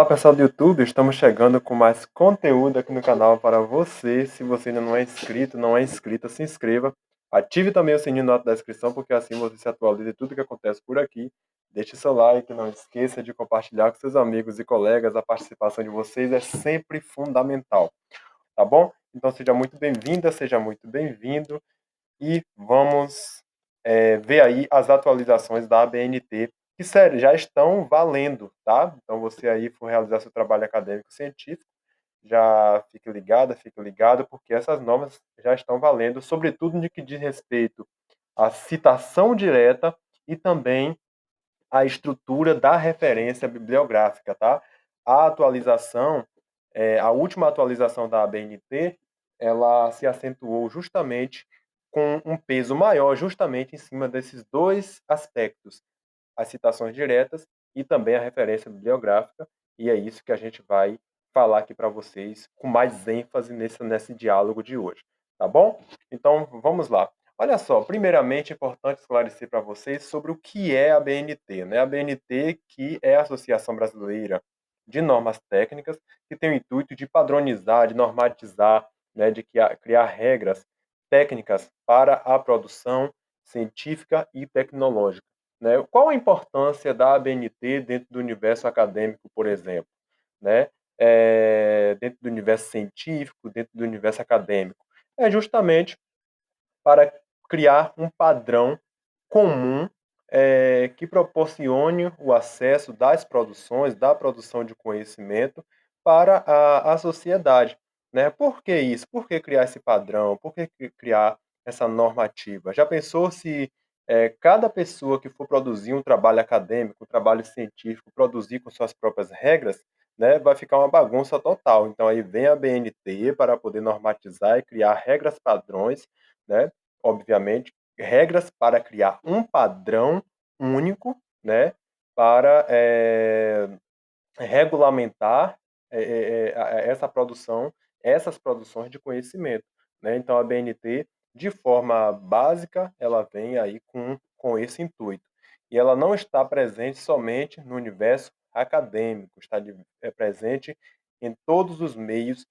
Pessoal do YouTube, estamos chegando com mais conteúdo aqui no canal para você. Se você ainda não é inscrito, não é inscrita, se inscreva. Ative também o sininho na nota da descrição, porque assim você se atualiza de tudo que acontece por aqui. Deixe seu like, não esqueça de compartilhar com seus amigos e colegas. A participação de vocês é sempre fundamental, tá bom? Então seja muito bem-vinda, seja muito bem-vindo e vamos ver aí as atualizações da ABNT, que, sério, já estão valendo, tá? Então, você aí for realizar seu trabalho acadêmico científico, já fique ligado, porque essas normas já estão valendo, sobretudo no que diz respeito à citação direta e também à estrutura da referência bibliográfica, tá? A atualização, a última atualização da ABNT, ela se acentuou justamente com um peso maior, justamente em cima desses dois aspectos, as citações diretas e também a referência bibliográfica, e é isso que a gente vai falar aqui para vocês com mais ênfase nesse diálogo de hoje, tá bom? Então, vamos lá. Olha só, primeiramente é importante esclarecer para vocês sobre o que é a BNT, né? A BNT, que é a Associação Brasileira de Normas Técnicas, que tem o intuito de padronizar, de normatizar, né, de criar regras técnicas para a produção científica e tecnológica, né? Qual a importância da ABNT dentro do universo acadêmico, por exemplo, né? Dentro do universo científico, dentro do universo acadêmico? É justamente para criar um padrão comum, que proporcione o acesso das produções, da produção de conhecimento para a sociedade, né. Por que isso? Por que criar esse padrão? Por que criar essa normativa? Já pensou se, cada pessoa que for produzir um trabalho acadêmico, um trabalho científico, produzir com suas próprias regras, né, vai ficar uma bagunça total. Então aí vem a BNT para poder normatizar e criar regras padrões, né, obviamente, regras para criar um padrão único, né, para, regulamentar, essa produção, essas produções de conhecimento, né. Então a BNT, de forma básica, ela vem aí com esse intuito. E ela não está presente somente no universo acadêmico, está presente em todos os meios,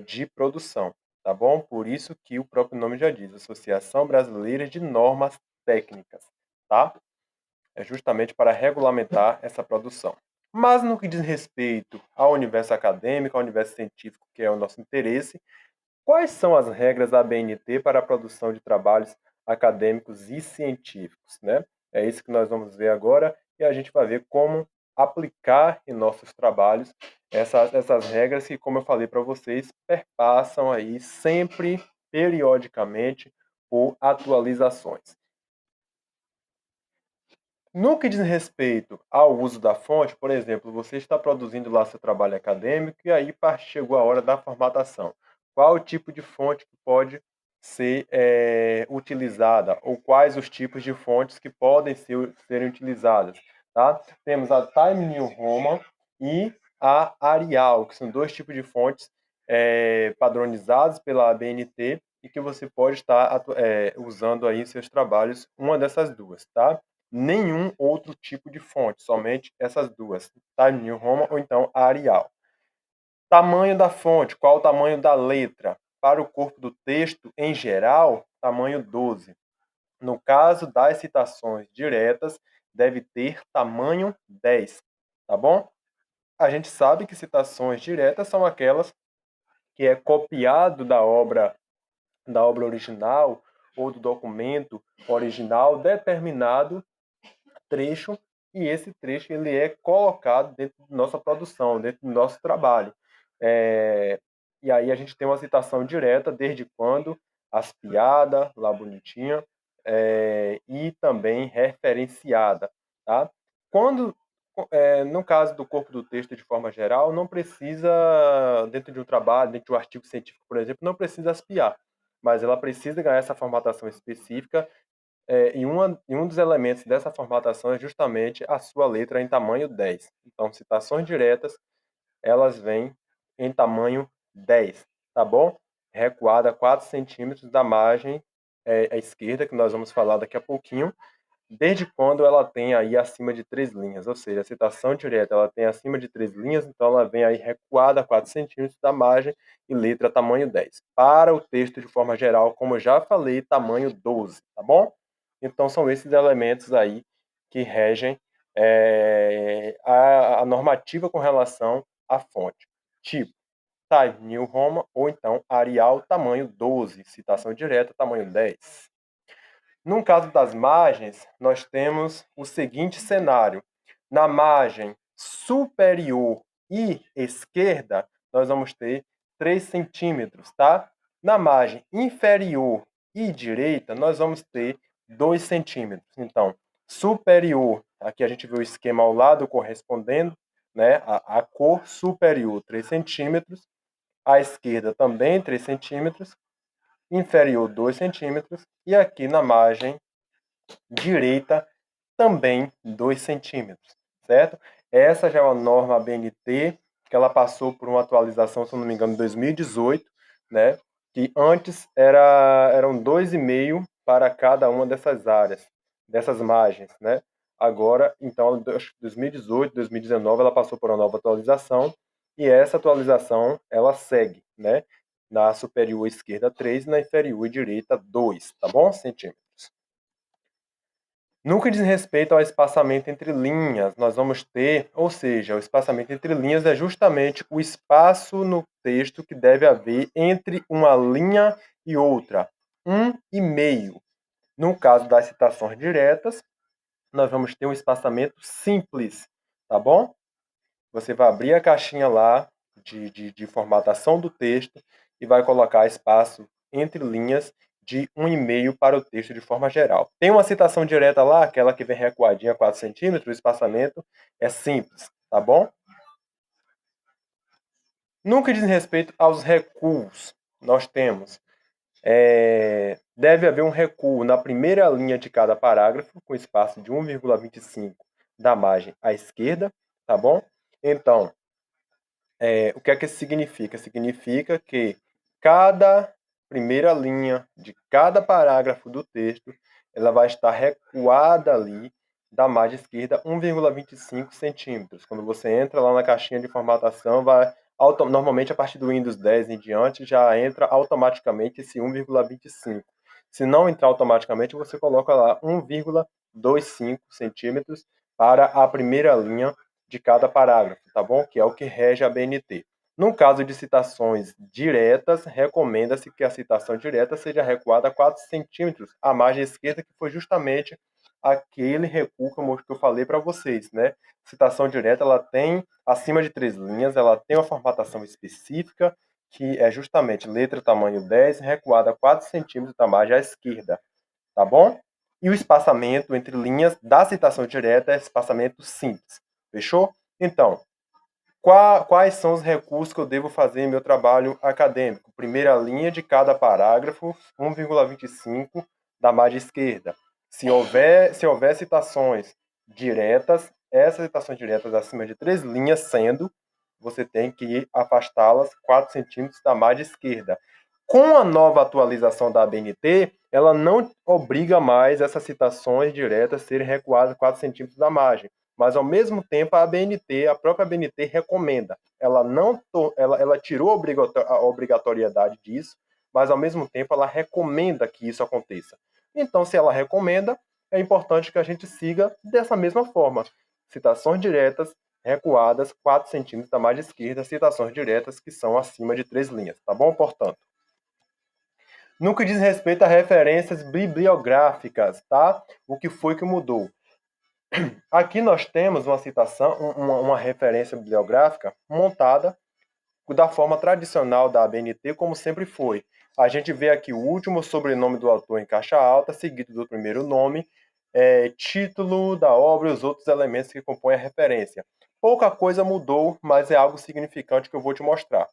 de produção, tá bom? Por isso que o próprio nome já diz, Associação Brasileira de Normas Técnicas, tá? É justamente para regulamentar essa produção. Mas no que diz respeito ao universo acadêmico, ao universo científico, que é o nosso interesse, quais são as regras da ABNT para a produção de trabalhos acadêmicos e científicos, né? É isso que nós vamos ver agora e a gente vai ver como aplicar em nossos trabalhos essas regras que, como eu falei para vocês, perpassam aí sempre, periodicamente, por atualizações. No que diz respeito ao uso da fonte, por exemplo, você está produzindo lá seu trabalho acadêmico e aí chegou a hora da formatação. Qual o tipo de fonte que pode ser utilizada ou quais os tipos de fontes que podem serem utilizadas, tá? Temos a Time New Roman e a Arial, que são dois tipos de fontes padronizados pela ABNT e que você pode estar usando aí em seus trabalhos, uma dessas duas, tá? Nenhum outro tipo de fonte, somente essas duas, Time New Roman ou então a Arial. Tamanho da fonte, qual o tamanho da letra? Para o corpo do texto, em geral, tamanho 12. No caso das citações diretas, deve ter tamanho 10, tá bom? A gente sabe que citações diretas são aquelas que é copiado da obra original ou do documento original determinado trecho, e esse trecho ele é colocado dentro da nossa produção, dentro do nosso trabalho. Eh, e aí a gente tem uma citação direta desde quando aspiada, lá bonitinha, e também referenciada, tá? Quando, no caso do corpo do texto de forma geral, não precisa, dentro de um trabalho, dentro de um artigo científico, por exemplo, não precisa aspiar, mas ela precisa ganhar essa formatação específica e um dos elementos dessa formatação é justamente a sua letra em tamanho 10. Então, citações diretas, elas vêm em tamanho 10, tá bom? Recuada 4 centímetros da margem à esquerda, que nós vamos falar daqui a pouquinho, desde quando ela tem aí acima de 3 linhas, ou seja, a citação direta ela tem acima de 3 linhas, então ela vem aí recuada 4 centímetros da margem e letra tamanho 10. Para o texto de forma geral, como eu já falei, tamanho 12, tá bom? Então são esses elementos aí que regem a normativa com relação à fonte. Tipo, Times New Roman ou então Arial tamanho 12, citação direta tamanho 10. No caso das margens, nós temos o seguinte cenário. Na margem superior e esquerda, nós vamos ter 3 centímetros, tá? Na margem inferior e direita, nós vamos ter 2 centímetros. Então, superior, aqui a gente vê o esquema ao lado correspondendo, né? A cor superior, 3 centímetros. À esquerda também 3 centímetros. Inferior, 2 centímetros. E aqui na margem direita também 2 centímetros, certo? Essa já é uma norma ABNT, que ela passou por uma atualização, se eu não me engano, em 2018, né? Que antes eram 2,5 para cada uma dessas áreas, dessas margens, né? Agora, então, 2018, 2019, ela passou por uma nova atualização, e essa atualização, ela segue, né? Na superior esquerda 3, na inferior direita 2, tá bom? Centímetros. No que diz respeito ao espaçamento entre linhas, nós vamos ter, ou seja, o espaçamento entre linhas é justamente o espaço no texto que deve haver entre uma linha e outra, 1,5. No caso das citações diretas, nós vamos ter um espaçamento simples, tá bom? Você vai abrir a caixinha lá de formatação do texto e vai colocar espaço entre linhas de 1,5 para o texto de forma geral. Tem uma citação direta lá, aquela que vem recuadinha 4 centímetros, o espaçamento é simples, tá bom? No que diz respeito aos recuos, nós temos deve haver um recuo na primeira linha de cada parágrafo, com espaço de 1,25 da margem à esquerda, tá bom? Então, o que é que isso significa? Significa que cada primeira linha de cada parágrafo do texto, ela vai estar recuada ali da margem esquerda 1,25 centímetros. Quando você entra lá na caixinha de formatação, normalmente a partir do Windows 10 em diante já entra automaticamente esse 1,25. Se não entrar automaticamente, você coloca lá 1,25 centímetros para a primeira linha de cada parágrafo, tá bom? Que é o que rege a BNT. No caso de citações diretas, recomenda-se que a citação direta seja recuada a 4 centímetros à margem esquerda, que foi justamente aquele recuo que eu falei para vocês, né? Citação direta, ela tem acima de 3 linhas, ela tem uma formatação específica, que é justamente letra tamanho 10, recuada a 4 centímetros da margem à esquerda, tá bom? E o espaçamento entre linhas da citação direta é espaçamento simples. Fechou? Então, quais são os recursos que eu devo fazer em meu trabalho acadêmico? Primeira linha de cada parágrafo, 1,25 da margem esquerda. Se houver citações diretas, essas citações diretas acima de 3 linhas, você tem que afastá-las 4 centímetros da margem esquerda. Com a nova atualização da ABNT, ela não obriga mais essas citações diretas a serem recuadas 4 centímetros da margem. Mas, ao mesmo tempo, a própria ABNT recomenda. Ela tirou a obrigatoriedade disso, mas, ao mesmo tempo, ela recomenda que isso aconteça. Então, se ela recomenda, é importante que a gente siga dessa mesma forma. Citações diretas recuadas 4 centímetros da margem esquerda, citações diretas que são acima de 3 linhas, tá bom? Portanto, no que diz respeito a referências bibliográficas, tá? O que foi que mudou? Aqui nós temos uma citação, uma referência bibliográfica montada da forma tradicional da ABNT, como sempre foi. A gente vê aqui o último sobrenome do autor em caixa alta, seguido do primeiro nome, título da obra e os outros elementos que compõem a referência. Pouca coisa mudou, mas é algo significante que eu vou te mostrar.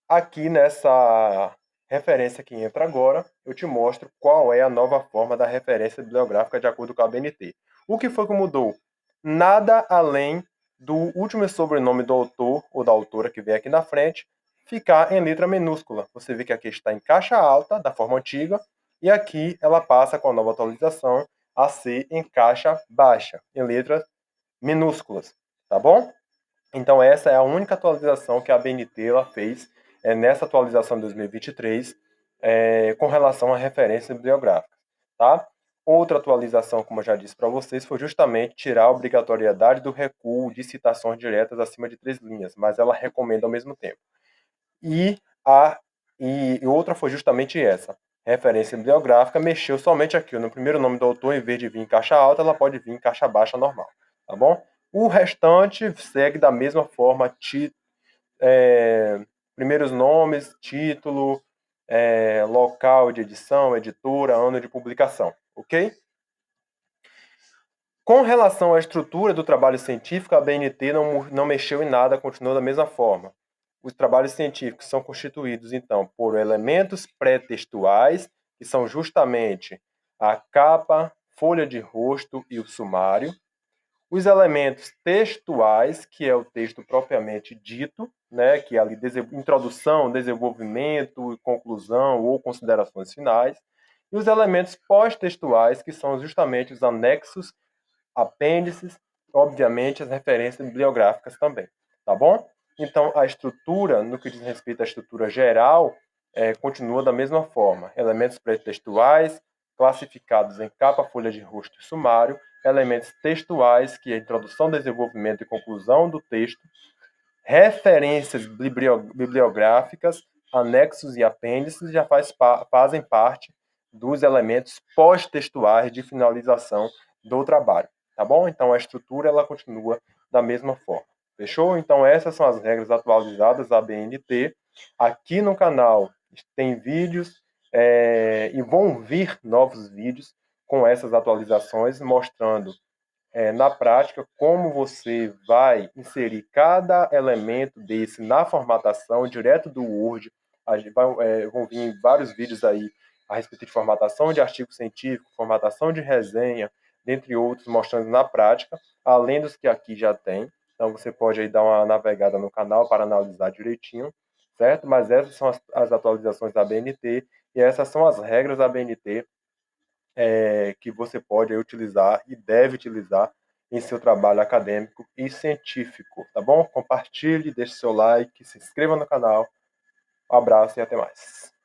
Aqui nessa referência que entra agora, eu te mostro qual é a nova forma da referência bibliográfica de acordo com a ABNT. O que foi que mudou? Nada além do último sobrenome do autor ou da autora que vem aqui na frente ficar em letra minúscula. Você vê que aqui está em caixa alta, da forma antiga, e aqui ela passa com a nova atualização a C em caixa baixa, em letras minúsculas, tá bom? Então essa é a única atualização que a ABNT ela fez nessa atualização de 2023 com relação à referência bibliográfica, tá? Outra atualização, como eu já disse para vocês, foi justamente tirar a obrigatoriedade do recuo de citações diretas acima de 3 linhas, mas ela recomenda ao mesmo tempo. E, a, e outra foi justamente essa. Referência bibliográfica mexeu somente aqui. No primeiro nome do autor, em vez de vir em caixa alta, ela pode vir em caixa baixa normal. Tá bom? O restante segue da mesma forma. Primeiros nomes, título, local de edição, editora, ano de publicação. Ok? Com relação à estrutura do trabalho científico, a BNT não mexeu em nada, continuou da mesma forma. Os trabalhos científicos são constituídos, então, por elementos pré-textuais, que são justamente a capa, folha de rosto e o sumário. Os elementos textuais, que é o texto propriamente dito, né, que é ali introdução, desenvolvimento, conclusão ou considerações finais. E os elementos pós-textuais, que são justamente os anexos, apêndices, obviamente as referências bibliográficas também, tá bom? Então, a estrutura, no que diz respeito à estrutura geral, continua da mesma forma. Elementos pretextuais, classificados em capa, folha de rosto e sumário. Elementos textuais, que é introdução, desenvolvimento e conclusão do texto. Referências bibliográficas, anexos e apêndices já fazem parte dos elementos pós-textuais de finalização do trabalho, tá bom? Então a estrutura ela continua da mesma forma. Fechou? Então essas são as regras atualizadas da BNT. Aqui no canal tem vídeos e vão vir novos vídeos com essas atualizações mostrando na prática como você vai inserir cada elemento desse na formatação direto do Word. Vão vir vários vídeos aí a respeito de formatação de artigo científico, formatação de resenha, dentre outros, mostrando na prática, além dos que aqui já tem. Então você pode aí dar uma navegada no canal para analisar direitinho, certo? Mas essas são as atualizações da BNT e essas são as regras da BNT que você pode utilizar e deve utilizar em seu trabalho acadêmico e científico, tá bom? Compartilhe, deixe seu like, se inscreva no canal. Um abraço e até mais.